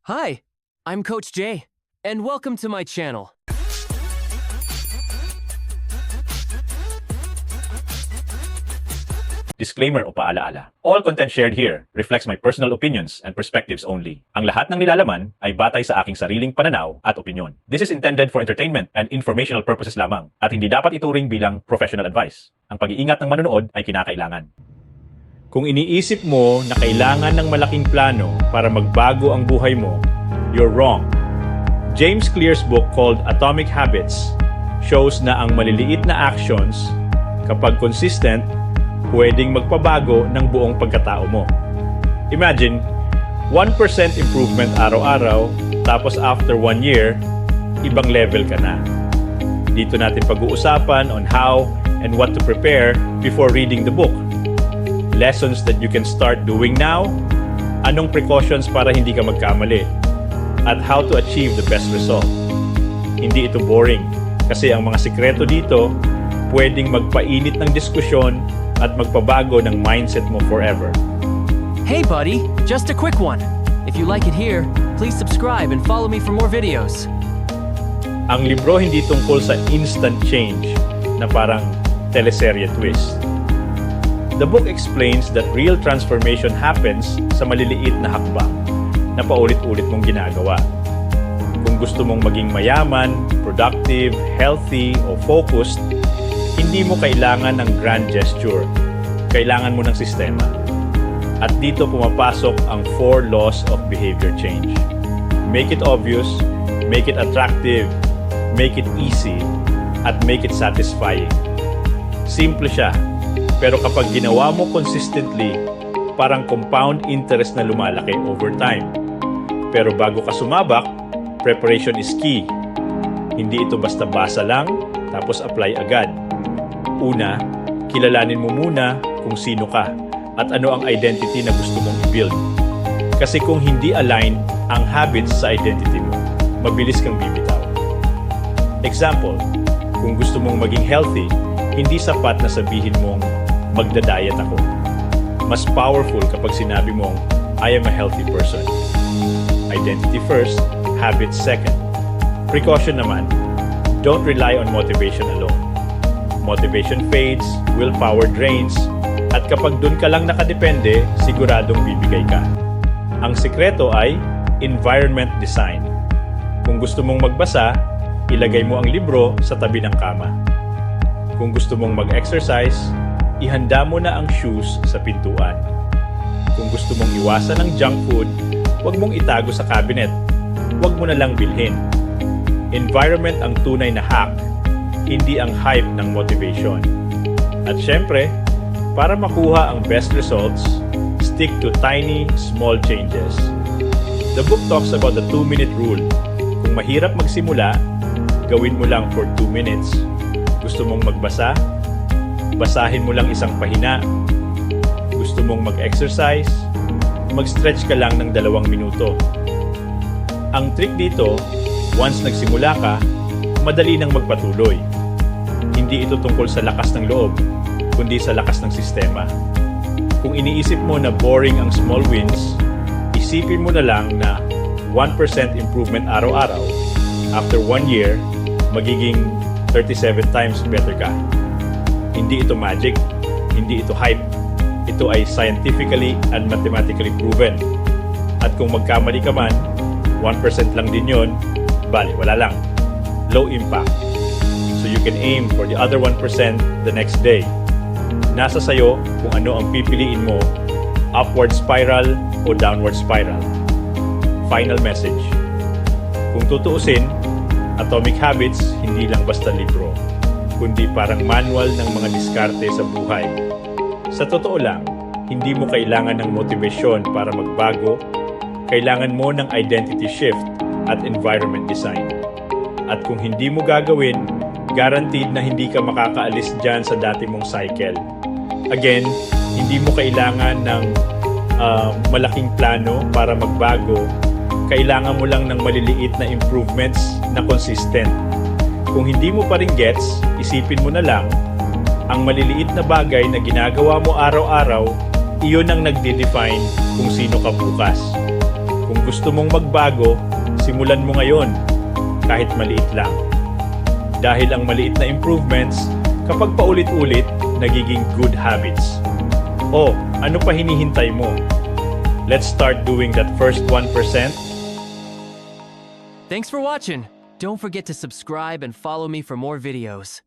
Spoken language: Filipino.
Hi, I'm Coach Jay, and welcome to my channel. Disclaimer o paalaala. All content shared here reflects my personal opinions and perspectives only. Ang lahat ng nilalaman ay batay sa aking sariling pananaw at opinyon. This is intended for entertainment and informational purposes lamang at hindi dapat ituring bilang professional advice. Ang pag-iingat ng manonood ay kinakailangan. Kung iniisip mo na kailangan ng malaking plano para magbago ang buhay mo, you're wrong. James Clear's book called Atomic Habits shows na ang maliliit na actions, kapag consistent, pwedeng magpabago ng buong pagkatao mo. Imagine, 1% improvement araw-araw, tapos after 1 year, ibang level ka na. Dito natin pag-uusapan on how and what to prepare before reading the book. Lessons that you can start doing now, anong precautions para hindi ka magkamali, at how to achieve the best result. Hindi ito boring, kasi ang mga sikreto dito, pwedeng magpainit ng diskusyon at magpabago ng mindset mo forever. Hey buddy, just a quick one. If you like it here, please subscribe and follow me for more videos. Ang libro hindi tungkol sa instant change na parang teleserye twist. The book explains that real transformation happens sa maliliit na hakbang na paulit-ulit mong ginagawa. Kung gusto mong maging mayaman, productive, healthy, o focused, hindi mo kailangan ng grand gesture. Kailangan mo ng sistema. At dito pumapasok ang 4 laws of behavior change. Make it obvious, make it attractive, make it easy, at make it satisfying. Simple siya, pero kapag ginawa mo consistently, parang compound interest na lumalaki over time. Pero bago ka sumabak, preparation is key. Hindi ito basta basa lang, tapos apply agad. Una, kilalanin mo muna kung sino ka at ano ang identity na gusto mong i-build. Kasi kung hindi align ang habits sa identity mo, mabilis kang bibitaw. Example, kung gusto mong maging healthy, hindi sapat na sabihin mong magda-diet ako. Mas powerful kapag sinabi mong I am a healthy person. Identity first, habits second. Precaution naman, don't rely on motivation alone. Motivation fades, willpower drains, at kapag dun ka lang nakadepende, siguradong bibigay ka. Ang sikreto ay environment design. Kung gusto mong magbasa, ilagay mo ang libro sa tabi ng kama. Kung gusto mong mag-exercise, ihanda mo na ang shoes sa pintuan. Kung gusto mong iwasan ng junk food, huwag mong itago sa cabinet. Huwag mo na lang bilhin. Environment ang tunay na hack, hindi ang hype ng motivation. At syempre, para makuha ang best results, stick to tiny, small changes. The book talks about the 2-minute rule. Kung mahirap magsimula, gawin mo lang for 2 minutes. Gusto mong magbasa? Basahin mo lang isang pahina. Gusto mong mag-exercise? Mag-stretch ka lang ng 2 minuto. Ang trick dito, once nagsimula ka, madali nang magpatuloy. Hindi ito tungkol sa lakas ng loob, kundi sa lakas ng sistema. Kung iniisip mo na boring ang small wins, isipin mo na lang na 1% improvement araw-araw, after 1 year, magiging 37 times better ka. Hindi ito magic, hindi ito hype. Ito ay scientifically and mathematically proven. At kung magkamali ka man, 1% lang din yun, bali, wala lang. Low impact. So you can aim for the other 1% the next day. Nasa sayo kung ano ang pipiliin mo, upward spiral o downward spiral. Final message. Kung tutuusin, Atomic Habits hindi lang basta libro, kundi parang manual ng mga diskarte sa buhay. Sa totoo lang, hindi mo kailangan ng motivation para magbago, kailangan mo ng identity shift at environment design. At kung hindi mo gagawin, guaranteed na hindi ka makakaalis dyan sa dati mong cycle. Again, hindi mo kailangan ng malaking plano para magbago. Kailangan mo lang ng maliliit na improvements na consistent. Kung hindi mo pa rin gets, isipin mo na lang, ang maliliit na bagay na ginagawa mo araw-araw, iyon ang nagde-define kung sino ka bukas. Kung gusto mong magbago, simulan mo ngayon, kahit maliit lang. Dahil ang maliit na improvements, kapag paulit-ulit, nagiging good habits. O, ano pa hinihintay mo? Let's start doing that first 1%. Thanks for watching. Don't forget to subscribe and follow me for more videos.